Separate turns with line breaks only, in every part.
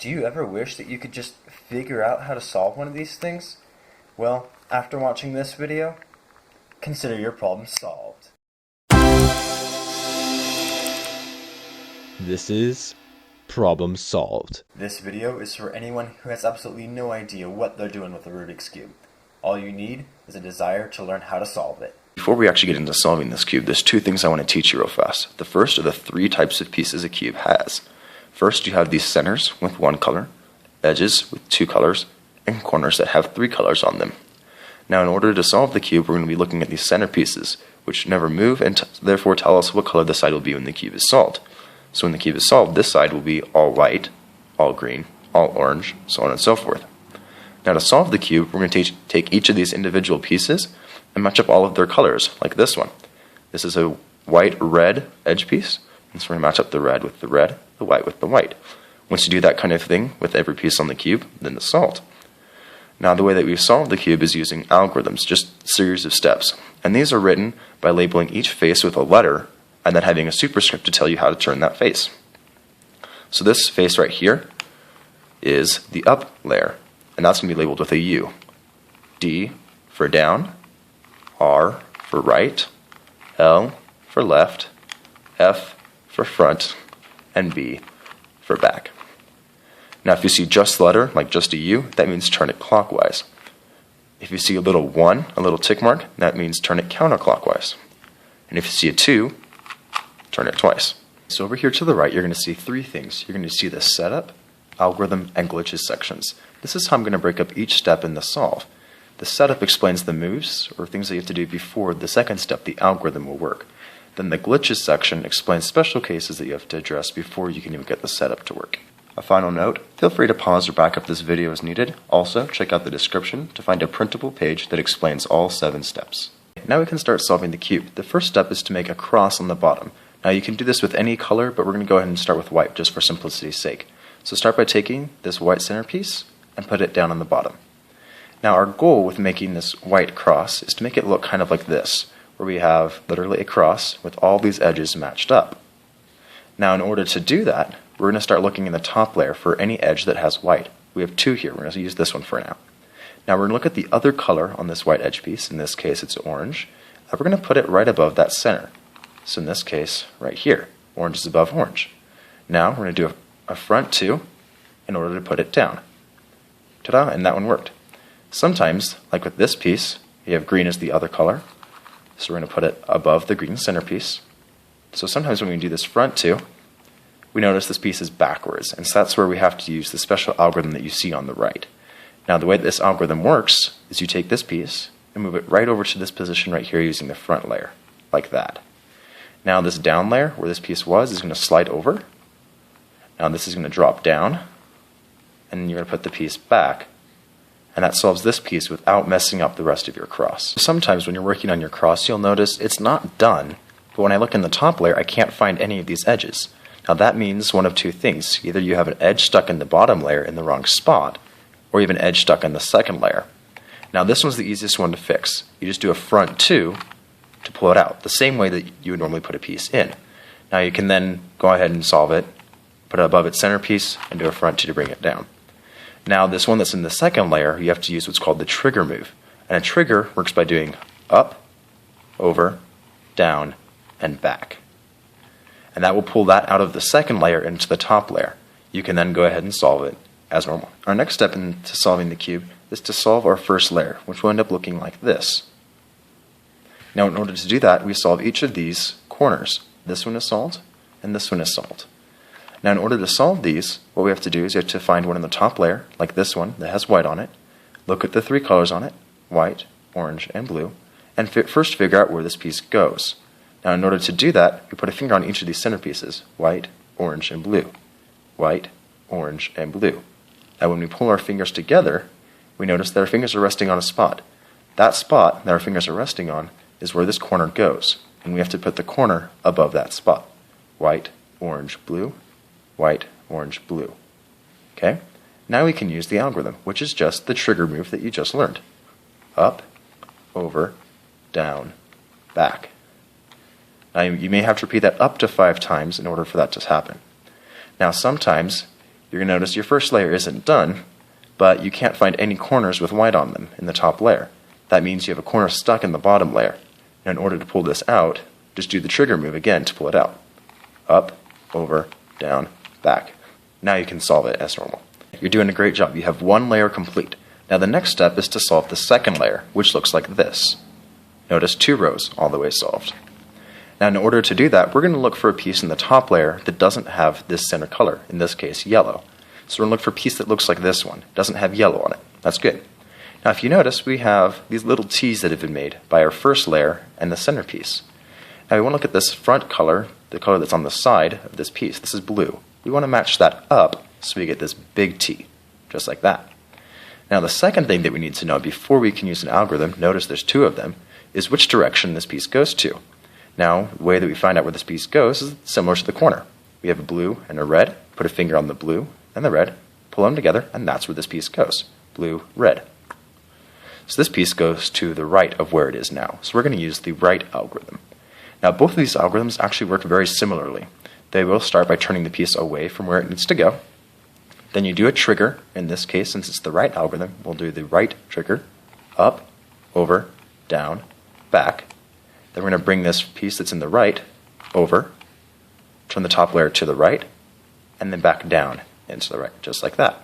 Do you ever wish that you could just figure out how to solve one of these things? Well, after watching this video, consider your problem solved.
This is Problem Solved.
This video is for anyone who has absolutely no idea what they're doing with the Rubik's Cube. All you need is a desire to learn how to solve it.
Before we actually get into solving this cube, there's two things I want to teach you real fast. The first are the three types of pieces a cube has. First, you have these centers with one color, edges with two colors, and corners that have three colors on them. Now, in order to solve the cube, we're going to be looking at these center pieces, which never move and therefore tell us what color the side will be when the cube is solved. So when the cube is solved, this side will be all white, all green, all orange, so on and so forth. Now, to solve the cube, we're going to take each of these individual pieces and match up all of their colors, like this one. This is a white-red edge piece, and so we're going to match up the red with the red, the white with the white. Once you do that kind of thing with every piece on the cube, then it's solved. Now, the way that we solve the cube is using algorithms, just a series of steps. And these are written by labeling each face with a letter and then having a superscript to tell you how to turn that face. So this face right here is the up layer, and that's going to be labeled with a U. D for down, R for right, L for left, F for front, and B for back. Now, if you see just the letter, like just a U, that means turn it clockwise. If you see a little 1, a little tick mark, that means turn it counterclockwise. And if you see a 2, turn it twice. So over here to the right, you're going to see three things. You're going to see the setup, algorithm, and glitches sections. This is how I'm going to break up each step in the solve. The setup explains the moves, or things that you have to do before the second step, the algorithm, will work. Then the glitches section explains special cases that you have to address before you can even get the setup to work. A final note, feel free to pause or back up this video as needed. Also, check out the description to find a printable page that explains all 7 steps. Now we can start solving the cube. The first step is to make a cross on the bottom. Now you can do this with any color, but we're going to go ahead and start with white just for simplicity's sake. So start by taking this white centerpiece and put it down on the bottom. Now our goal with making this white cross is to make it look kind of like this, where we have literally a cross with all these edges matched up. Now, in order to do that, we're going to start looking in the top layer for any edge that has white. We have 2 here. We're going to use this one for now. Now, we're going to look at the other color on this white edge piece. In this case, it's orange. And we're going to put it right above that center. So in this case, right here, orange is above orange. Now, we're going to do a front 2 in order to put it down. Ta-da! And that one worked. Sometimes, like with this piece, you have green as the other color. So we're going to put it above the green centerpiece. So sometimes when we do this front 2, we notice this piece is backwards, and so that's where we have to use the special algorithm that you see on the right. Now, the way that this algorithm works is you take this piece and move it right over to this position right here using the front layer, like that. Now, this down layer, where this piece was, is going to slide over. Now, this is going to drop down, and you're going to put the piece back, and that solves this piece without messing up the rest of your cross. Sometimes when you're working on your cross, you'll notice it's not done, but when I look in the top layer, I can't find any of these edges. Now that means one of 2 things. Either you have an edge stuck in the bottom layer in the wrong spot, or you have an edge stuck in the second layer. Now this one's the easiest one to fix. You just do a front 2 to pull it out, the same way that you would normally put a piece in. Now you can then go ahead and solve it, put it above its centerpiece, and do a front 2 to bring it down. Now this one that's in the second layer, you have to use what's called the trigger move. And a trigger works by doing up, over, down, and back. And that will pull that out of the second layer into the top layer. You can then go ahead and solve it as normal. Our next step into solving the cube is to solve our first layer, which will end up looking like this. Now, in order to do that, we solve each of these corners. This one is solved, and this one is solved. Now, in order to solve these, what we have to do is you have to find one in the top layer, like this one that has white on it, look at the 3 colors on it, white, orange, and blue, and first figure out where this piece goes. Now, in order to do that, we put a finger on each of these centerpieces, white, orange, and blue. White, orange, and blue. Now, when we pull our fingers together, we notice that our fingers are resting on a spot. That spot that our fingers are resting on is where this corner goes, and we have to put the corner above that spot. White, orange, blue, white, orange, blue. Okay? Now we can use the algorithm, which is just the trigger move that you just learned. Up, over, down, back. Now, you may have to repeat that up to 5 times in order for that to happen. Now, sometimes you're going to notice your first layer isn't done, but you can't find any corners with white on them in the top layer. That means you have a corner stuck in the bottom layer. And in order to pull this out, just do the trigger move again to pull it out. Up, over, down, back. Now you can solve it as normal. You're doing a great job. You have one layer complete. Now the next step is to solve the second layer, which looks like this. Notice 2 rows all the way solved. Now in order to do that, we're going to look for a piece in the top layer that doesn't have this center color, in this case yellow. So we're going to look for a piece that looks like this one. It doesn't have yellow on it. That's good. Now if you notice, we have these little T's that have been made by our first layer and the centerpiece. Now we want to look at this front color, the color that's on the side of this piece. This is blue. We want to match that up so we get this big T, just like that. Now the second thing that we need to know before we can use an algorithm, notice there's 2 of them, is which direction this piece goes to. Now, the way that we find out where this piece goes is similar to the corner. We have a blue and a red, put a finger on the blue and the red, pull them together, and that's where this piece goes. Blue, red. So this piece goes to the right of where it is now. So we're going to use the right algorithm. Now both of these algorithms actually work very similarly. They will start by turning the piece away from where it needs to go. Then you do a trigger. In this case, since it's the right algorithm, we'll do the right trigger, up, over, down, back. Then we're going to bring this piece that's in the right over, turn the top layer to the right, and then back down into the right, just like that.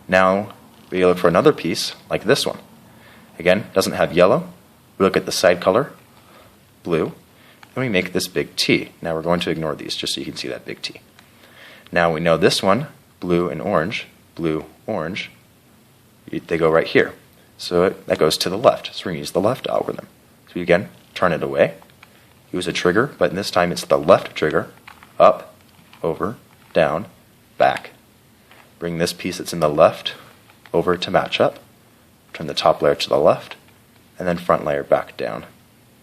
Now we look for another piece like this one. Again, doesn't have yellow. We look at the side color, blue, and we make this big T. Now we're going to ignore these just so you can see that big T. Now we know this one, blue and orange, blue, orange, they go right here. So that goes to the left. So we're going to use the left algorithm. So again, turn it away, use a trigger, but this time it's the left trigger, up, over, down, back. Bring this piece that's in the left over to match up, turn the top layer to the left, and then front layer back down,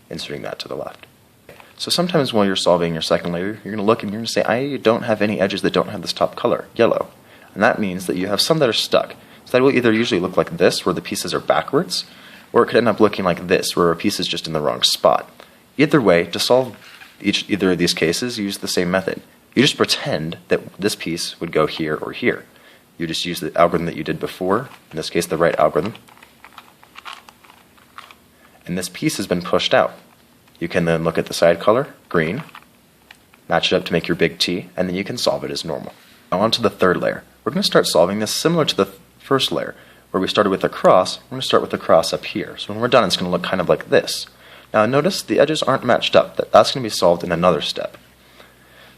inserting that to the left. So sometimes while you're solving your second layer, you're going to look and you're going to say, I don't have any edges that don't have this top color, yellow. And that means that you have some that are stuck. So that will either usually look like this, where the pieces are backwards, or it could end up looking like this, where a piece is just in the wrong spot. Either way, to solve either of these cases, use the same method. You just pretend that this piece would go here or here. You just use the algorithm that you did before, in this case the right algorithm, and this piece has been pushed out. You can then look at the side color, green, match it up to make your big T, and then you can solve it as normal. Now on to the third layer. We're going to start solving this similar to the first layer, where we started with a cross. We're going to start with a cross up here. So when we're done, it's going to look kind of like this. Now notice the edges aren't matched up. That's going to be solved in another step.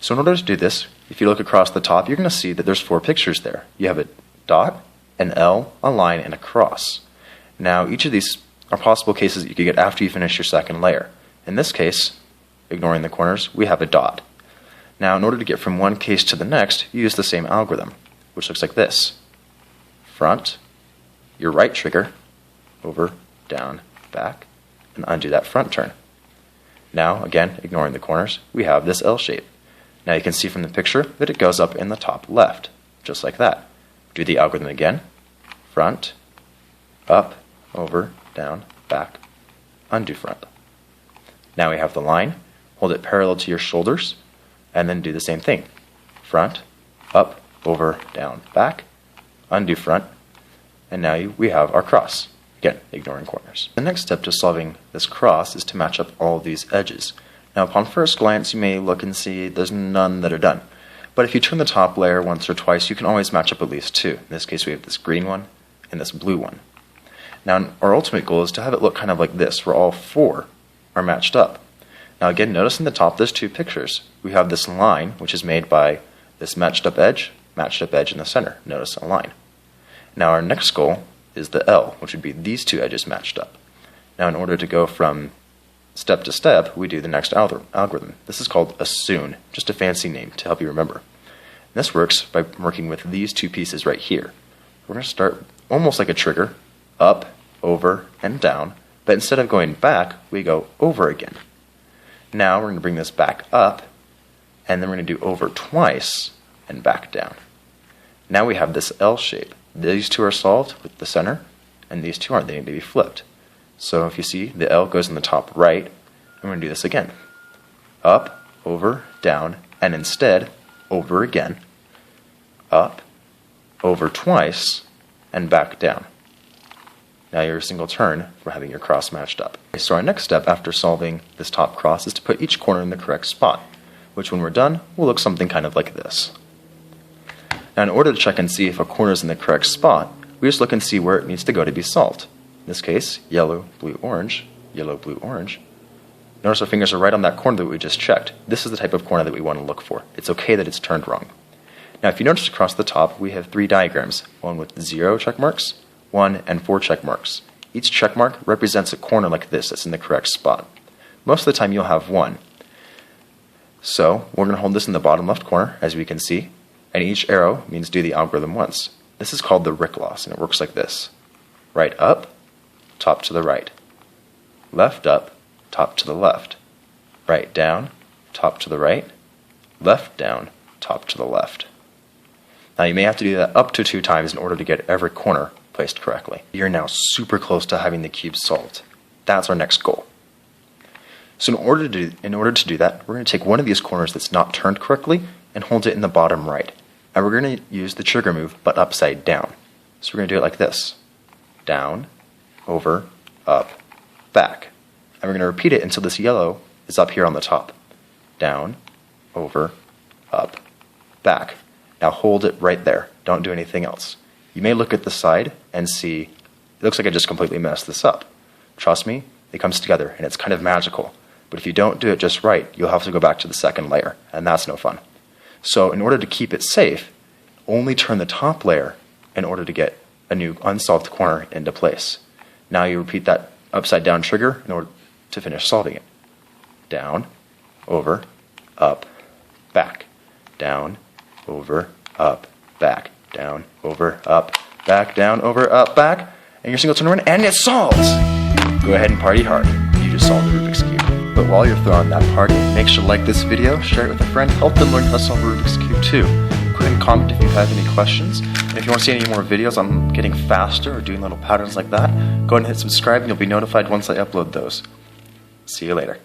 So in order to do this, if you look across the top, you're going to see that there's 4 pictures there. You have a dot, an L, a line, and a cross. Now each of these are possible cases that you could get after you finish your second layer. In this case, ignoring the corners, we have a dot. Now in order to get from one case to the next, you use the same algorithm, which looks like this. Front, your right trigger, over, down, back, and undo that front turn. Now, again, ignoring the corners, we have this L shape. Now you can see from the picture that it goes up in the top left, just like that. Do the algorithm again. Front, up, over, down, back, undo front. Now we have the line. Hold it parallel to your shoulders, and then do the same thing. Front, up, over, down, back, undo front, and now we have our cross. Again, ignoring corners. The next step to solving this cross is to match up all of these edges. Now upon first glance you may look and see there's none that are done. But if you turn the top layer once or twice, you can always match up at least 2. In this case we have this green one and this blue one. Now our ultimate goal is to have it look kind of like this, where all 4 are matched up. Now again, notice in the top there's 2 pictures. We have this line, which is made by this matched up edge in the center. Notice a line. Now our next goal is the L, which would be these 2 edges matched up. Now in order to go from step to step, we do the next algorithm. This is called assume, just a fancy name to help you remember. And this works by working with these 2 pieces right here. We're going to start almost like a trigger, up, over, and down, but instead of going back, we go over again. Now we're going to bring this back up, and then we're going to do over twice and back down. Now we have this L shape. These 2 are solved with the center, and these 2 aren't. They need to be flipped. So if you see, the L goes in the top right, and we're going to do this again. Up, over, down, and instead, over again, up, over twice, and back down. Now you're a single turn for having your cross matched up. So our next step after solving this top cross is to put each corner in the correct spot, which when we're done will look something kind of like this. Now in order to check and see if a corner is in the correct spot, we just look and see where it needs to go to be solved. In this case, yellow, blue, orange, yellow, blue, orange. Notice our fingers are right on that corner that we just checked. This is the type of corner that we want to look for. It's okay that it's turned wrong. Now if you notice across the top, we have 3 diagrams, one with 0 check marks, 1 and 4 check marks. Each check mark represents a corner like this that's in the correct spot. Most of the time you'll have 1. So we're going to hold this in the bottom left corner, as we can see, and each arrow means do the algorithm once. This is called the Rick loss, and it works like this. Right up, top to the right. Left up, top to the left. Right down, top to the right. Left down, top to the left. Now you may have to do that up to 2 times in order to get every corner placed correctly. You're now super close to having the cube solved. That's our next goal. So in order to do that, we're going to take one of these corners that's not turned correctly and hold it in the bottom right. And we're going to use the trigger move, but upside down. So we're going to do it like this. Down, over, up, back. And we're going to repeat it until this yellow is up here on the top. Down, over, up, back. Now hold it right there. Don't do anything else. You may look at the side and see, it looks like I just completely messed this up. Trust me, it comes together and it's kind of magical. But if you don't do it just right, you'll have to go back to the second layer, and that's no fun. So in order to keep it safe, only turn the top layer in order to get a new unsolved corner into place. Now you repeat that upside down trigger in order to finish solving it. Down, over, up, back. Down, over, up, back. Down, over, up, back, down, over, up, back, and your single turn around, and it's solved! Go ahead and party hard. You just solved the Rubik's Cube. But while you're throwing that party, make sure to like this video, share it with a friend, help them learn how to solve the Rubik's Cube too. Go ahead and comment if you have any questions. And if you want to see any more videos on getting faster or doing little patterns like that, go ahead and hit subscribe and you'll be notified once I upload those. See you later.